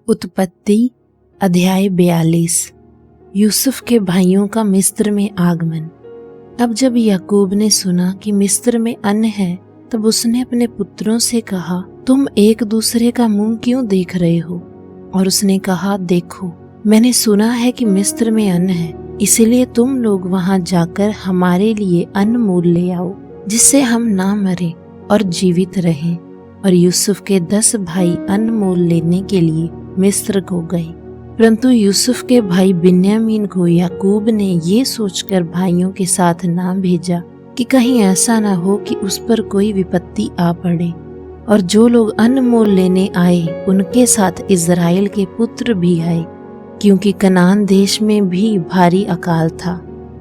उत्पत्ति अध्याय 42। यूसुफ के भाइयों का मिस्र में आगमन। अब जब याकूब ने सुना कि मिस्र में अन्न है, तब उसने अपने पुत्रों से कहा, तुम एक दूसरे का मुंह क्यों देख रहे हो? और उसने कहा, देखो, मैंने सुना है कि मिस्र में अन्न है, इसीलिए तुम लोग वहां जाकर हमारे लिए अन्न मोल ले आओ, जिससे हम ना मरे और जीवित रहें। और यूसुफ के 10 भाई अन्न मोल लेने के लिए मिस्र को गए। परंतु यूसुफ के भाई बिन्यामीन को याकूब ने ये सोचकर भाइयों के साथ ना भेजा कि कहीं ऐसा ना हो कि उस पर कोई विपत्ति आ पड़े। और जो लोग अन्न मोल लेने आए, उनके साथ इज़राइल के पुत्र भी आए, क्योंकि कनान देश में भी भारी अकाल था।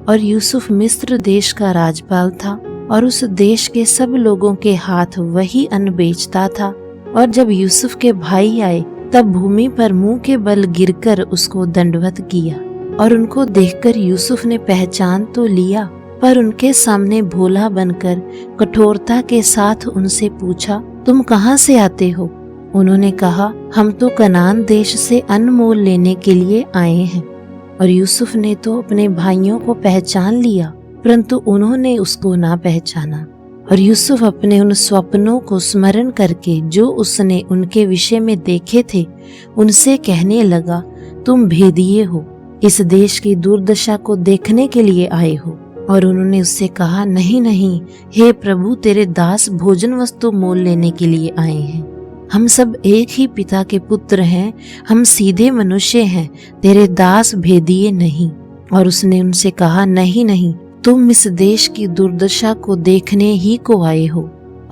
और यूसुफ मिस्र देश का राजपाल था, और उस देश के सब लोगों के हाथ वही अन्न बेचता था। और जब यूसुफ के भाई आए, तब भूमि पर मुंह के बल गिरकर उसको दंडवत किया। और उनको देखकर यूसुफ ने पहचान तो लिया, पर उनके सामने भोला बनकर कठोरता के साथ उनसे पूछा, तुम कहाँ से आते हो? उन्होंने कहा, हम तो कनान देश से अन्न मोल लेने के लिए आए हैं। और यूसुफ ने तो अपने भाइयों को पहचान लिया, परंतु उन्होंने उसको ना पहचाना। और यूसुफ अपने उन स्वप्नों को स्मरण करके जो उसने उनके विषय में देखे थे, उनसे कहने लगा, तुम भेदिए हो, इस देश की दुर्दशा को देखने के लिए आए हो। और उन्होंने उससे कहा, नहीं नहीं, हे प्रभु, तेरे दास भोजन वस्तु मोल लेने के लिए आए हैं। हम सब एक ही पिता के पुत्र हैं, हम सीधे मनुष्य हैं, तेरे दास भेदिए नहीं। और उसने उनसे कहा, नहीं नहीं, तुम इस देश की दुर्दशा को देखने ही को आए हो।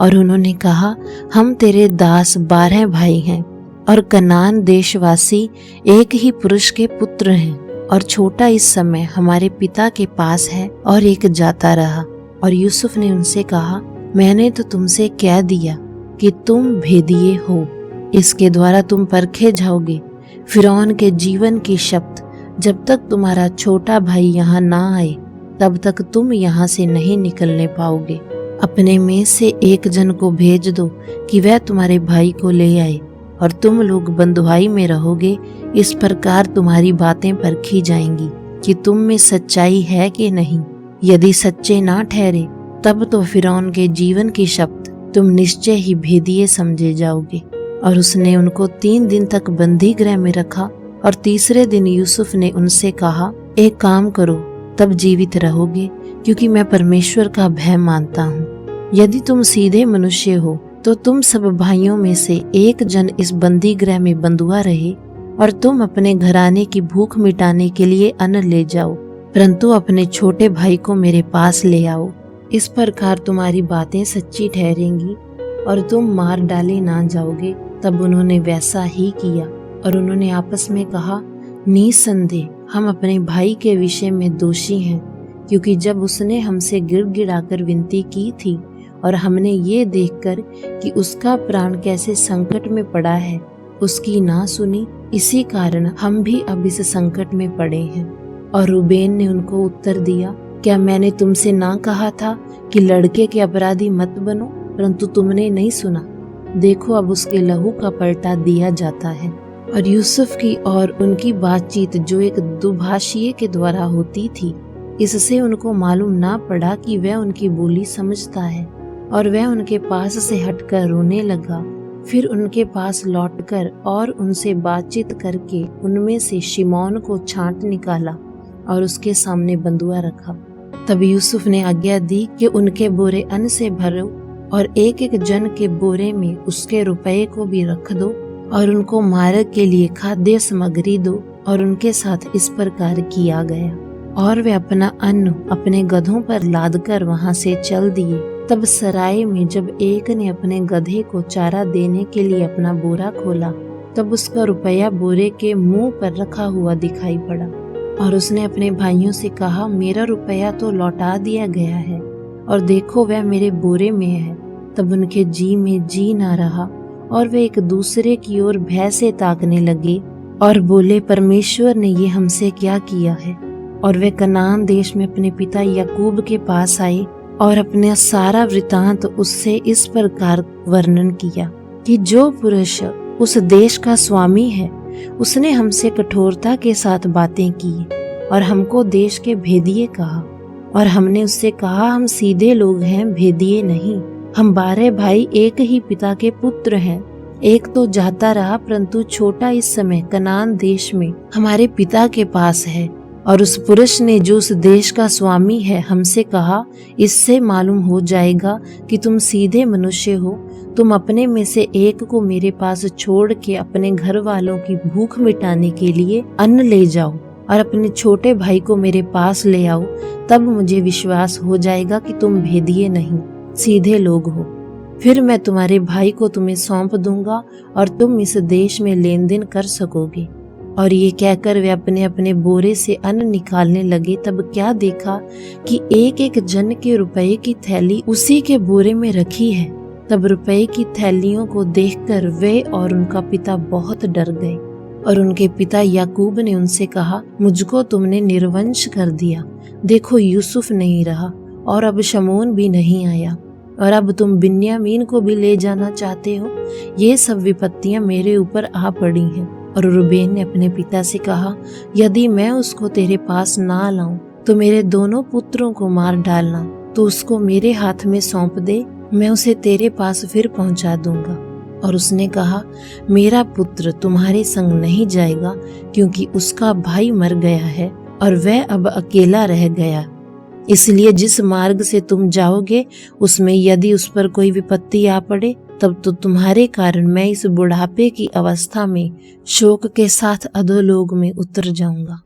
और उन्होंने कहा, हम तेरे दास 12 भाई हैं, और कनान देशवासी एक ही पुरुष के पुत्र हैं, और छोटा इस समय हमारे पिता के पास है और एक जाता रहा। और यूसुफ ने उनसे कहा, मैंने तो तुमसे कह दिया कि तुम भेदिए हो, इसके द्वारा तुम परखे जाओगे। फिरौन के जीवन की शपथ, जब तक तुम्हारा छोटा भाई यहाँ ना आए, तब तक तुम यहाँ से नहीं निकलने पाओगे। अपने में से एक जन को भेज दो कि वह तुम्हारे भाई को ले आए, और तुम लोग बंधुआई में रहोगे। इस प्रकार तुम्हारी बातें परखी जाएंगी कि तुम में सच्चाई है कि नहीं। यदि सच्चे ना ठहरे, तब तो फिरौन के जीवन की शपथ तुम निश्चय ही भेदिए समझे जाओगे। और उसने उनको 3 दिन तक बंदी गृह में रखा। और तीसरे दिन यूसुफ ने उनसे कहा, एक काम करो, तब जीवित रहोगे, क्योंकि मैं परमेश्वर का भय मानता हूँ। यदि तुम सीधे मनुष्य हो, तो तुम सब भाइयों में से एक जन इस बंदी गृह में बंधुआ रहे, और तुम अपने घराने की भूख मिटाने के लिए अन्न ले जाओ, परंतु अपने छोटे भाई को मेरे पास ले आओ। इस प्रकार तुम्हारी बातें सच्ची ठहरेंगी, और तुम मार डाले ना जाओगे। तब उन्होंने वैसा ही किया। और उन्होंने आपस में कहा, निसंदेह हम अपने भाई के विषय में दोषी हैं, क्योंकि जब उसने हमसे गिड़गिड़ाकर विनती की थी, और हमने ये देखकर कि उसका प्राण कैसे संकट में पड़ा है, उसकी ना सुनी, इसी कारण हम भी अब इस संकट में पड़े हैं। और रूबेन ने उनको उत्तर दिया, क्या मैंने तुमसे ना कहा था कि लड़के के अपराधी मत बनो? परंतु तुमने नहीं सुना। देखो, अब उसके लहू का पलटा दिया जाता है। और यूसुफ की और उनकी बातचीत जो एक दुभाषिए के द्वारा होती थी, इससे उनको मालूम ना पड़ा कि वह उनकी बोली समझता है। और वह उनके पास से हटकर रोने लगा। फिर उनके पास लौटकर और उनसे बातचीत करके उनमें से शिमौन को छांट निकाला और उसके सामने बंधुआ रखा। तब यूसुफ ने आज्ञा दी कि उनके बोरे अन्न से भरो, और एक एक जन के बोरे में उसके रुपये को भी रख दो, और उनको मार्ग के लिए खाद्य सामग्री दो। और उनके साथ इस प्रकार किया गया। और वे अपना अन्न अपने गधों पर लादकर वहां से चल दिए। तब सराय में जब एक ने अपने गधे को चारा देने के लिए अपना बोरा खोला, तब उसका रुपया बोरे के मुंह पर रखा हुआ दिखाई पड़ा। और उसने अपने भाइयों से कहा, मेरा रुपया तो लौटा दिया गया है, और देखो, वह मेरे बोरे में है। तब उनके जी में जी ना रहा, और वे एक दूसरे की ओर भय से ताकने लगे, और बोले, परमेश्वर ने ये हमसे क्या किया है? और वे कनान देश में अपने पिता याकूब के पास आए, और अपना सारा वृतांत उससे इस प्रकार वर्णन किया कि जो पुरुष उस देश का स्वामी है, उसने हमसे कठोरता के साथ बातें की और हमको देश के भेदिए कहा। और हमने उससे कहा, हम सीधे लोग हैं, भेदिए नहीं। हम 12 भाई एक ही पिता के पुत्र हैं। एक तो जाता रहा, परंतु छोटा इस समय कनान देश में हमारे पिता के पास है। और उस पुरुष ने जो उस देश का स्वामी है हमसे कहा, इससे मालूम हो जाएगा कि तुम सीधे मनुष्य हो। तुम अपने में से एक को मेरे पास छोड़ के अपने घर वालों की भूख मिटाने के लिए अन्न ले जाओ और अपने छोटे भाई को मेरे पास ले आओ, तब मुझे विश्वास हो जाएगा कि तुम भेदिए नहीं, सीधे लोग हो। फिर मैं तुम्हारे भाई को तुम्हें सौंप दूंगा और तुम इस देश में लेन देन कर सकोगे। और ये कहकर वे अपने अपने बोरे से अन्न निकालने लगे। तब क्या देखा कि एक एक जन के रुपए की थैली उसी के बोरे में रखी है। तब रुपए की थैलियों को देखकर वे और उनका पिता बहुत डर गए। और उनके पिता याकूब ने उनसे कहा, मुझको तुमने निर्वंश कर दिया। देखो, यूसुफ नहीं रहा और अब शमून भी नहीं आया, और अब तुम बिन्यामीन को भी ले जाना चाहते हो। ये सब विपत्तियां मेरे ऊपर आ पड़ी हैं। और रूबेन ने अपने पिता से कहा, यदि मैं उसको तेरे पास ना लाऊं तो मेरे दोनों पुत्रों को मार डालना। तो उसको मेरे हाथ में सौंप दे, मैं उसे तेरे पास फिर पहुंचा दूंगा। और उसने कहा, मेरा पुत्र तुम्हारे संग नहीं जाएगा, क्योंकि उसका भाई मर गया है और वह अब अकेला रह गया। इसलिए जिस मार्ग से तुम जाओगे उसमें यदि उस पर कोई विपत्ति आ पड़े, तब तो तुम्हारे कारण मैं इस बुढ़ापे की अवस्था में शोक के साथ अधोलोक में उतर जाऊंगा।